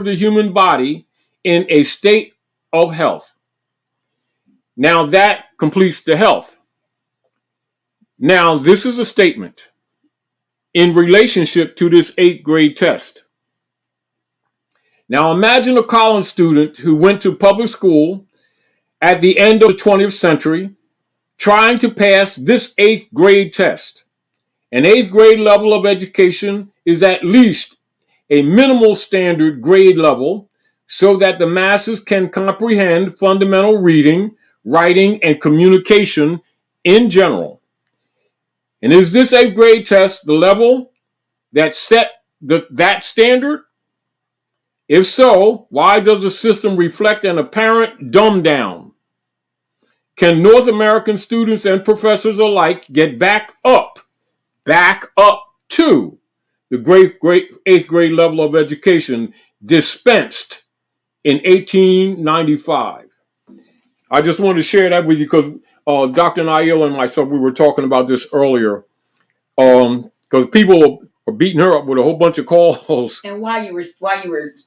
the human body in a state of health. Now that completes the health. Now this is a statement in relationship to this 8th grade test. Now imagine a college student who went to public school at the end of the 20th century trying to pass this 8th grade test. An 8th grade level of education is at least a minimal standard grade level so that the masses can comprehend fundamental reading, writing, and communication in general. And is this 8th grade test the level that set that standard? If so, why does the system reflect an apparent dumb down? Can North American students and professors alike get back up to the great 8th grade level of education dispensed in 1895? I just wanted to share that with you because Dr. Naila and myself, we were talking about this earlier. Because people are beating her up with a whole bunch of calls. And while you were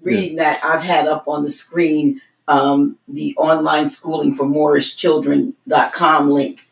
reading that, I've had up on the screen the online schooling for MOORISHchildren.com link,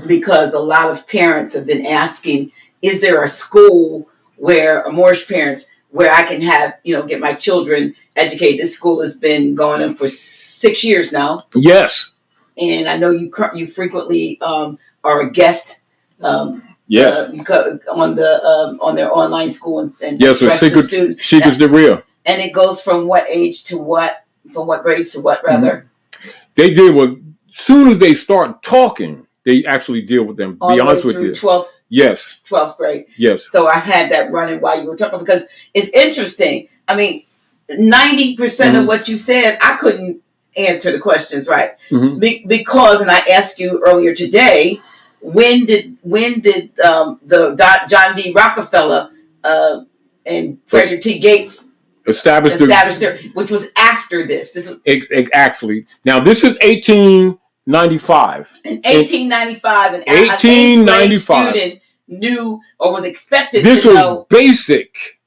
because a lot of parents have been asking, is there a school where Moorish parents where I can have, get my children educated? This school has been going on for 6 years now. Yes. And I know you frequently are a guest. Yes. On their online school and yes, with Seekers the Real. And it goes from what age to what, from what grades to what, rather? They deal with, soon as they start talking, they actually deal with them. All be the way honest with through you. 12th. Yes. 12th grade. Yes. So I had that running while you were talking because it's interesting. I mean, 90% of what you said, I couldn't answer the questions right because, and I asked you earlier today, when did the John D. Rockefeller and Frederick T. Gates established their, which was after this. This was actually. Now this is 1895. In 1895, an 1895 student knew or was expected this to know. This was basic.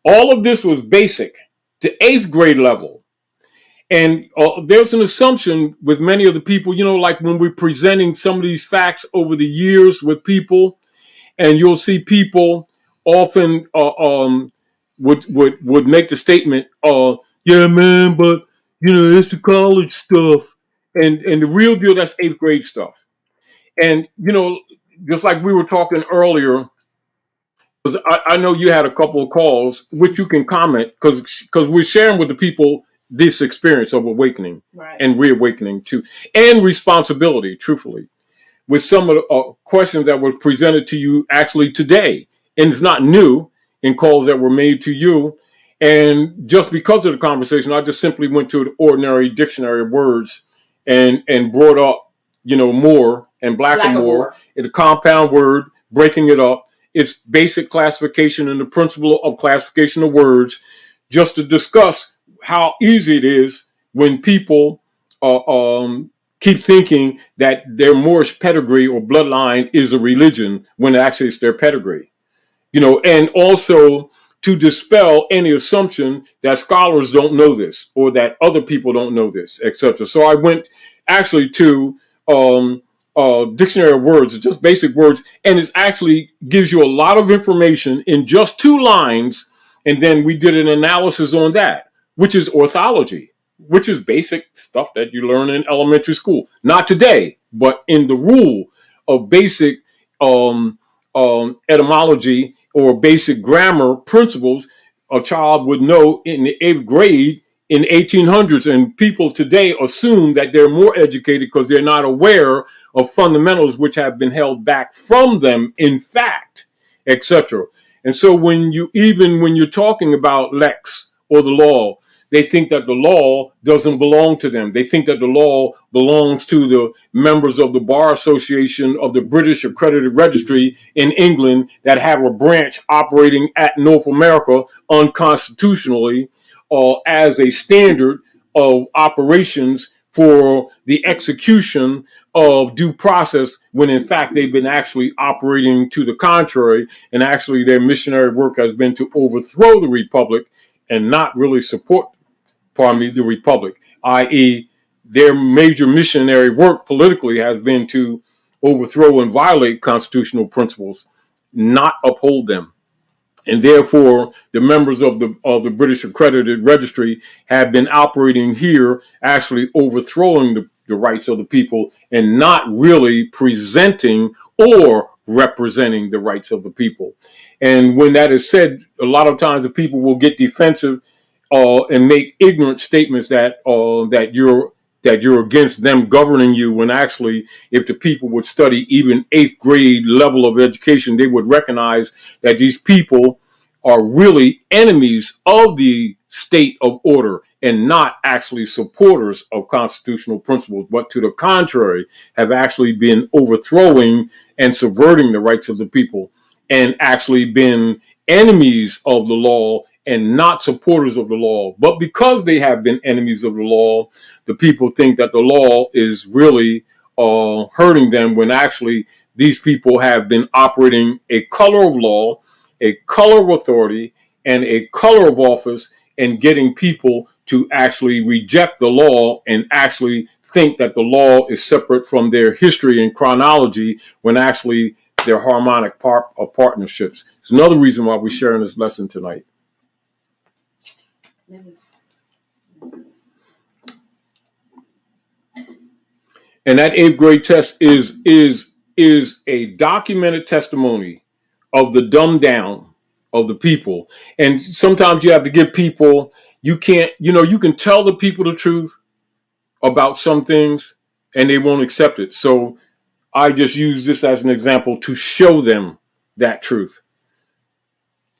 All of this was basic to 8th grade level. And there's an assumption with many of the people, like when we're presenting some of these facts over the years with people, and you'll see people often would make the statement, yeah, man, but it's the college stuff, and the real deal, that's 8th grade stuff. And just like we were talking earlier, because I know you had a couple of calls, which you can comment, because we're sharing with the people this experience of awakening and reawakening too, and responsibility, truthfully, with some of the questions that were presented to you actually today. And it's not new in calls that were made to you. And just because of the conversation, I just simply went to an ordinary dictionary of words and brought up, more and blackamoor, it's a compound word, breaking it up. It's basic classification and the principle of classification of words, just to discuss how easy it is when people keep thinking that their Moorish pedigree or bloodline is a religion when actually it's their pedigree. And also to dispel any assumption that scholars don't know this or that other people don't know this, etc. So I went actually to dictionary of words, just basic words, and it actually gives you a lot of information in just 2 lines. And then we did an analysis on that, which is orthology, which is basic stuff that you learn in elementary school. Not today, but in the rule of basic etymology or basic grammar principles, a child would know in the 8th grade in 1800s. And people today assume that they're more educated because they're not aware of fundamentals which have been held back from them, in fact, etc. And so when you're talking about lex or the law, they think that the law doesn't belong to them. They think that the law belongs to the members of the Bar Association of the British Accredited Registry in England that have a branch operating at North America unconstitutionally as a standard of operations for the execution of due process, when in fact they've been actually operating to the contrary, and actually their missionary work has been to overthrow the republic and not really support, pardon me, the republic, i.e., their major missionary work politically has been to overthrow and violate constitutional principles, not uphold them. And therefore, the members of the British Accredited Registry have been operating here, actually overthrowing the rights of the people and not really presenting or representing the rights of the people. And when that is said, a lot of times the people will get defensive and make ignorant statements that you're against them governing you, when actually, if the people would study even 8th grade level of education, they would recognize that these people are really enemies of the state of order and not actually supporters of constitutional principles, but to the contrary, have actually been overthrowing and subverting the rights of the people, and actually been enemies of the law and not supporters of the law. But because they have been enemies of the law, the people think that the law is really hurting them, when actually these people have been operating a color of law, a color of authority, and a color of office, and getting people to actually reject the law and actually think that the law is separate from their history and chronology, when actually they're harmonic partnerships. It's another reason why we're sharing this lesson tonight. And that 8th grade test is a documented testimony of the dumbed down of the people. And sometimes you have to give people, you can't, you can tell the people the truth about some things and they won't accept it. So I just use this as an example to show them that truth.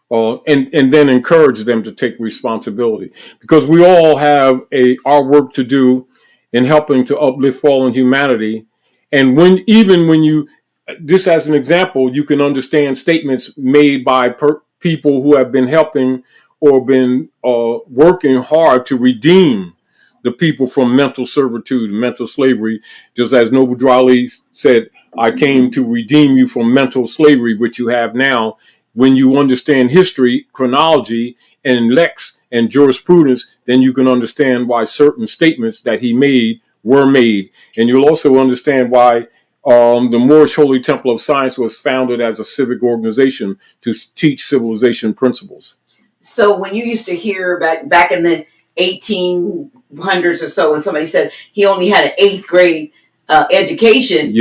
And then encourage them to take responsibility, because we all have our work to do in helping to uplift fallen humanity. And when you, this as an example, you can understand statements made by people who have been helping or been working hard to redeem the people from mental servitude, mental slavery. Just as Noble Drew Ali said, I came to redeem you from mental slavery, which you have now. When you understand history, chronology, and lex and jurisprudence, then you can understand why certain statements that he made were made. And you'll also understand why the Moorish Holy Temple of Science was founded as a civic organization to teach civilization principles. So when you used to hear back in the 1800s or so, when somebody said he only had an 8th grade education,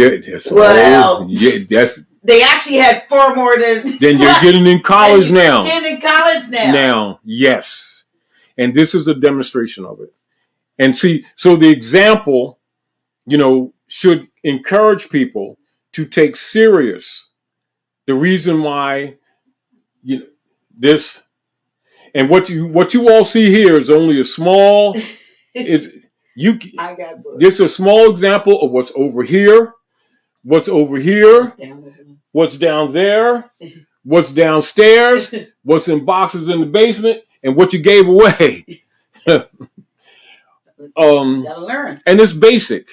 they actually had far more than you're getting in college now. Getting in college now. Now, yes. And this is a demonstration of it. And see, so the example, should encourage people to take serious the reason why this, and what you all see here is only a small this is a small example of what's over here, what's down there, what's downstairs, what's in boxes in the basement, and what you gave away. Gotta learn. And it's basic.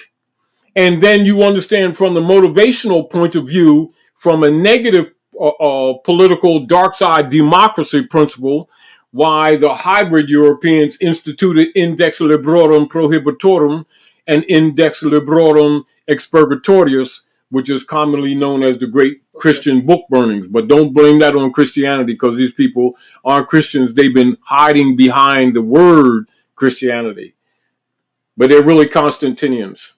And then you understand from the motivational point of view, from a negative political dark side democracy principle, why the hybrid Europeans instituted Index Librorum Prohibitorum and Index Librorum Expurgatorius, which is commonly known as the Great Christian Book Burnings. But don't blame that on Christianity, because these people aren't Christians. They've been hiding behind the word Christianity. But they're really Constantinians,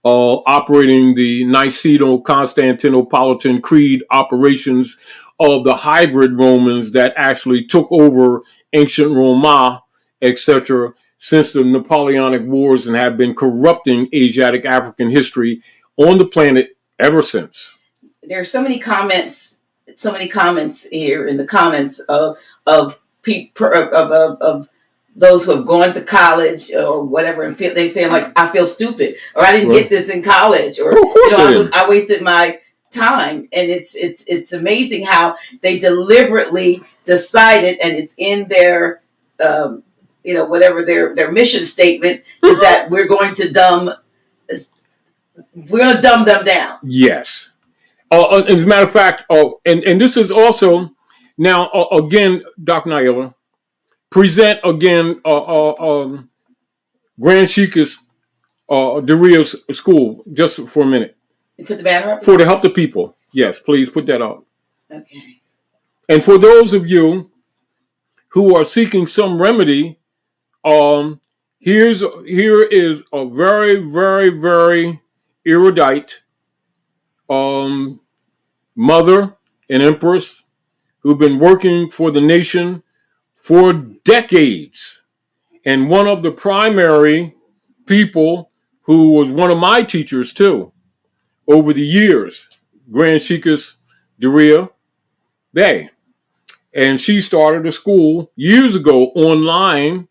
operating the Niceno-Constantinopolitan Creed operations of the hybrid Romans that actually took over ancient Roma, etc., since the Napoleonic Wars, and have been corrupting Asiatic African history on the planet ever since. There are so many comments here in the comments of those who have gone to college or whatever, and they're saying, like, I feel stupid, or I didn't get this in college, or I wasted my time. And it's amazing how they deliberately decided, and it's in their whatever their mission statement is, that we're going to dumb them down. Yes. As a matter of fact, and this is also now again, Dr. Naila, present again Grand Sheikh's Daria's school just for a minute. You put the banner up? For to help the people. Yes, please put that up. Okay. And for those of you who are seeking some remedy, here is a very, very, very erudite mother and empress who've been working for the nation for decades. And one of the primary people who was one of my teachers too over the years, Grand Sheikh's Daria Bay. And she started a school years ago online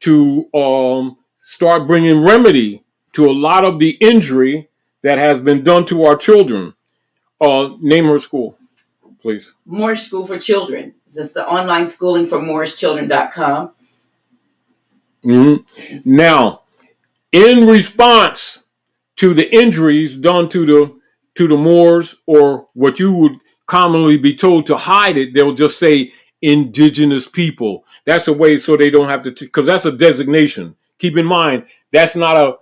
to start bringing remedy to a lot of the injury that has been done to our children. Name her school, please. Moorish School for Children. This is the online schooling for MOORISHchildren.com. Mm-hmm. Now, in response to the injuries done to the Moors, or what you would commonly be told to hide it, they'll just say indigenous people. That's a way so they don't have to, because that's a designation. Keep in mind, that's not a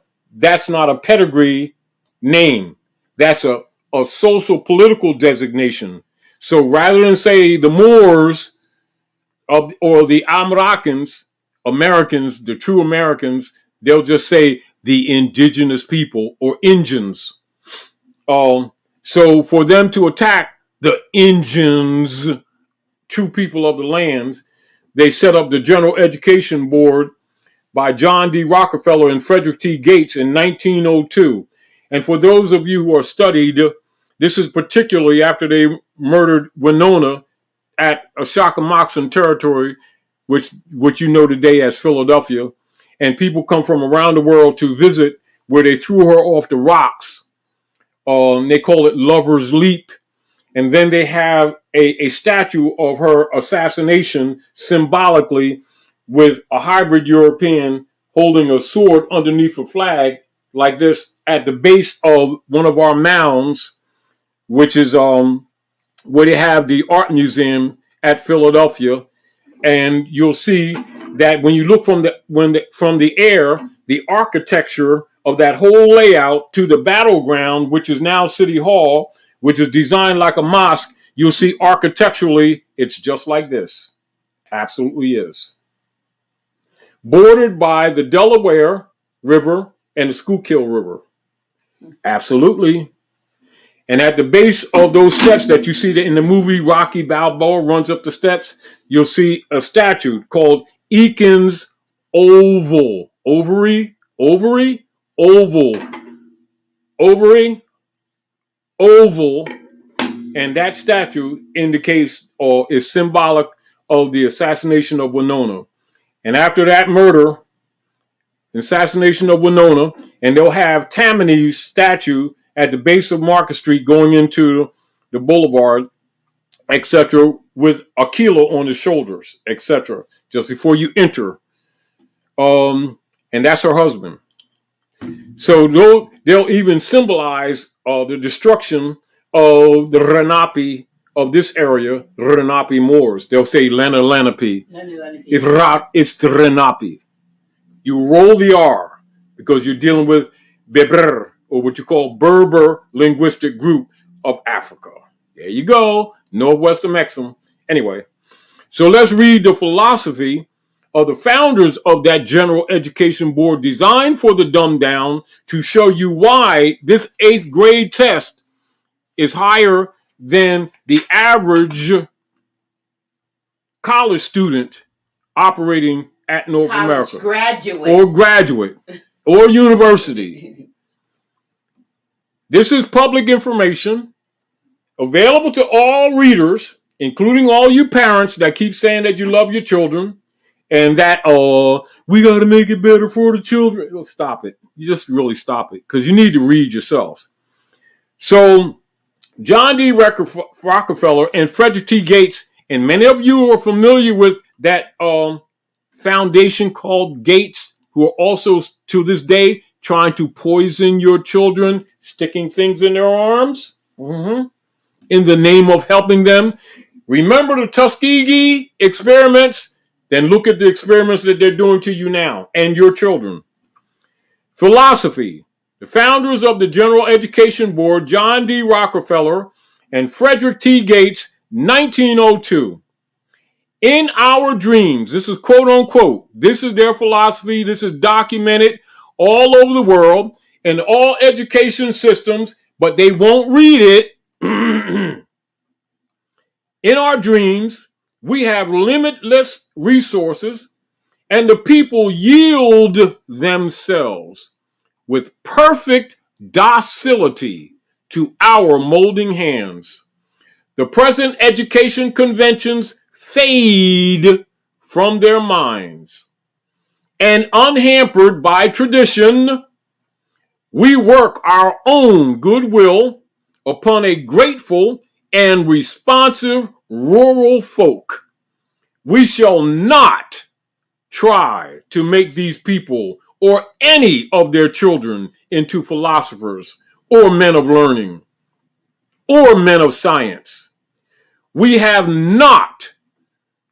pedigree name. That's a social political designation. So rather than say the Moors or the Americans, the true Americans, they'll just say the indigenous people or Indians. So for them to attack the Indians, true people of the lands, they set up the General Education Board by John D. Rockefeller and Frederick T. Gates in 1902. And for those of you who are studied, this is particularly after they murdered Winona at Ashokamoxon territory, which you know today as Philadelphia. And people come from around the world to visit where they threw her off the rocks. They call it Lover's Leap. And then they have a statue of her assassination symbolically with a hybrid European holding a sword underneath a flag like this at the base of one of our mounds, which is where they have the art museum at Philadelphia. And you'll see that when you look from the air, the architecture of that whole layout to the battleground, which is now City Hall, which is designed like a mosque, you'll see architecturally, it's just like this. Absolutely is. Bordered by the Delaware River and the Schuylkill River. Absolutely. And at the base of those steps that you see in the movie Rocky Balboa runs up the steps, you'll see a statue called Eakins Oval. Ovary, oval. And that statue indicates or is symbolic of the assassination of Winona. And after that murder, assassination of Winona, and they'll have Tammany's statue at the base of Market Street going into the boulevard, etc., with Aquila on his shoulders, etc., just before you enter. And that's her husband. So they'll even symbolize the destruction of the Lenape of this area, Lenape Moors. They'll say Lenape. It's the Lenape. You roll the R because you're dealing with Berber, or what you call Berber linguistic group of Africa. There you go, Northwestern Mexican. Anyway, so let's read the philosophy of the founders of that General Education Board designed for the dumbed down to show you why this 8th grade test is higher than the average college student operating at North America. Graduate or university. This is public information available to all readers, including all you parents that keep saying that you love your children and that, we got to make it better for the children. Well, stop it. You just really stop it because you need to read yourselves. So John D. Rockefeller and Frederick T. Gates, and many of you are familiar with that foundation called Gates, who are also to this day trying to poison your children, sticking things in their arms in the name of helping them. Remember the Tuskegee experiments? then look at the experiments that they're doing to you now and your children. Philosophy. The founders of the General Education Board, John D. Rockefeller and Frederick T. Gates, 1902. In our dreams, this is quote unquote, this is their philosophy, this is documented all over the world in all education systems, but they won't read it. In our dreams, we have limitless resources, and the people yield themselves with perfect docility to our molding hands. The present education conventions fade from their minds, and unhampered by tradition, we work our own goodwill upon a grateful and responsive rural folk. We shall not try to make these people or any of their children into philosophers or men of learning or men of science. We have not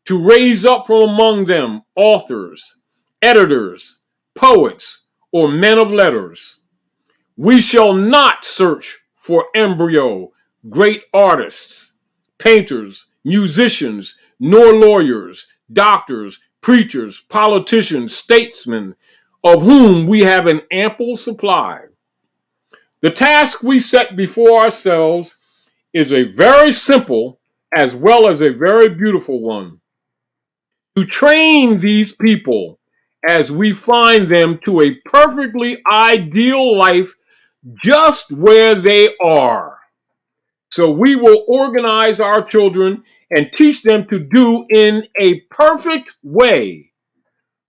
to raise up from among them authors, editors, poets, or men of letters. We shall not search for embryo great artists, painters, musicians, nor lawyers, doctors, preachers, politicians, statesmen, of whom we have an ample supply. The task we set before ourselves is a very simple as well as a very beautiful one. To train these people as we find them to a perfectly ideal life just where they are. So we will organize our children and teach them to do in a perfect way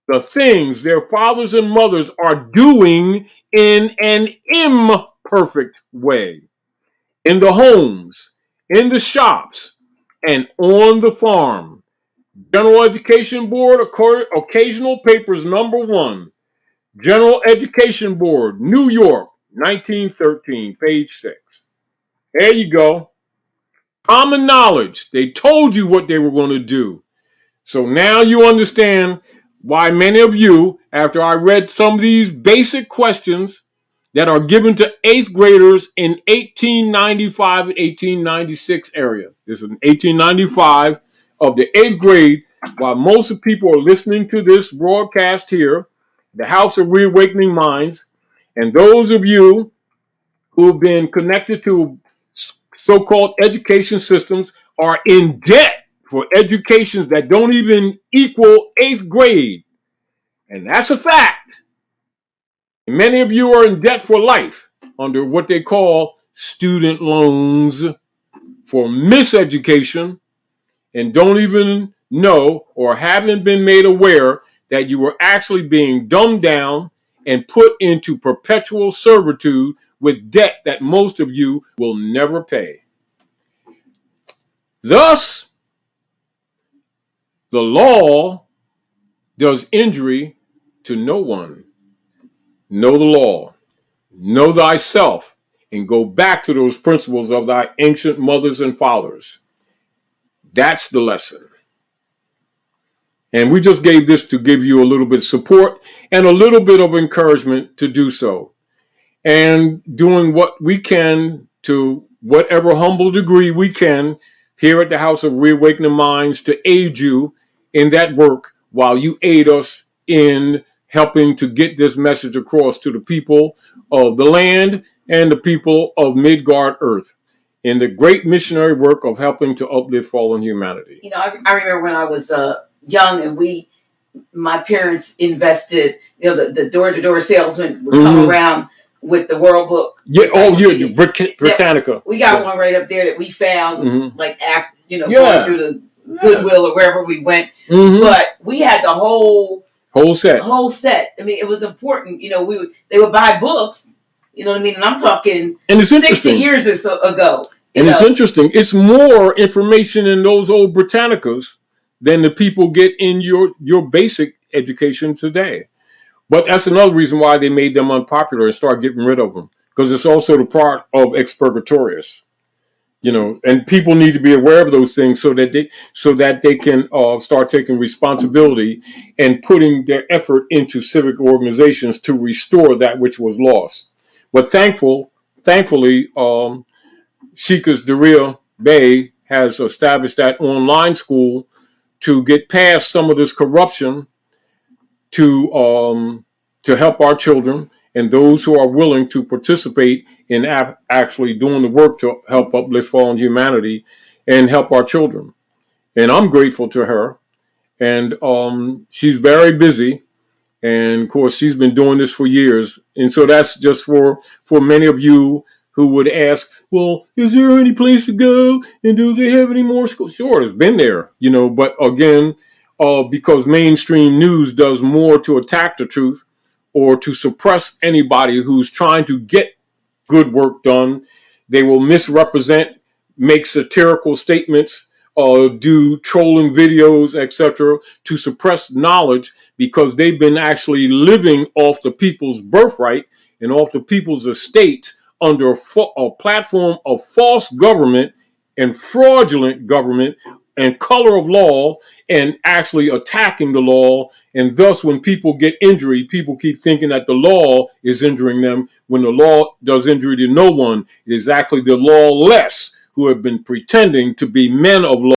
the things their fathers and mothers are doing in an imperfect way. In the homes, in the shops, and on the farm. General Education Board, Occasional Papers #1. General Education Board, New York, 1913, page 6. There you go. Common knowledge. They told you what they were going to do. So now you understand why many of you, after I read some of these basic questions that are given to 8th graders in 1895 and 1896 area. This is 1895 of the 8th grade, while most of people are listening to this broadcast here, the House of Reawakening Minds, and those of you who've been connected to so-called education systems are in debt for educations that don't even equal 8th grade. And that's a fact. And many of you are in debt for life under what they call student loans for miseducation and don't even know or haven't been made aware that you were actually being dumbed down and put into perpetual servitude with debt that most of you will never pay. Thus, the law does injury to no one. Know the law, know thyself, and go back to those principles of thy ancient mothers and fathers. That's the lesson. And we just gave this to give you a little bit of support and a little bit of encouragement to do so. And doing what we can to whatever humble degree we can here at the House of Reawakening Minds to aid you in that work while you aid us in helping to get this message across to the people of the land and the people of Midgard Earth in the great missionary work of helping to uplift fallen humanity. You know, I remember when I was young and my parents invested, you know, the door-to-door salesman would come around with the World Book. Yeah, Britannica. We got one right up there that we found, like after, you know, going through the Goodwill or wherever we went. But we had the whole set. I mean, it was important. You know, they would buy books. You know what I mean? And I'm talking 60 years or so ago. And it's interesting. It's more information in those old Britannicas than the people get in your basic education today. But that's another reason why they made them unpopular and start getting rid of them. Because it's also the part of expurgatorius. You know, and people need to be aware of those things so that they can start taking responsibility and putting their effort into civic organizations to restore that which was lost. But thankfully, Shika's Daria Bay has established that online school to get past some of this corruption to to help our children and those who are willing to participate in actually doing the work to help uplift fallen humanity and help our children. And I'm grateful to her. And she's very busy. And of course, she's been doing this for years. And so that's just for many of you who would ask, well, is there any place to go? And do they have any more schools? Sure, it's been there, you know, but again, because mainstream news does more to attack the truth or to suppress anybody who's trying to get good work done. They will misrepresent, make satirical statements, do trolling videos, etc., to suppress knowledge because they've been actually living off the people's birthright and off the people's estate under a platform of false government and fraudulent government and color of law and actually attacking the law. And thus, when people get injury, people keep thinking that the law is injuring them when the law does injury to no one. It is actually the lawless who have been pretending to be men of law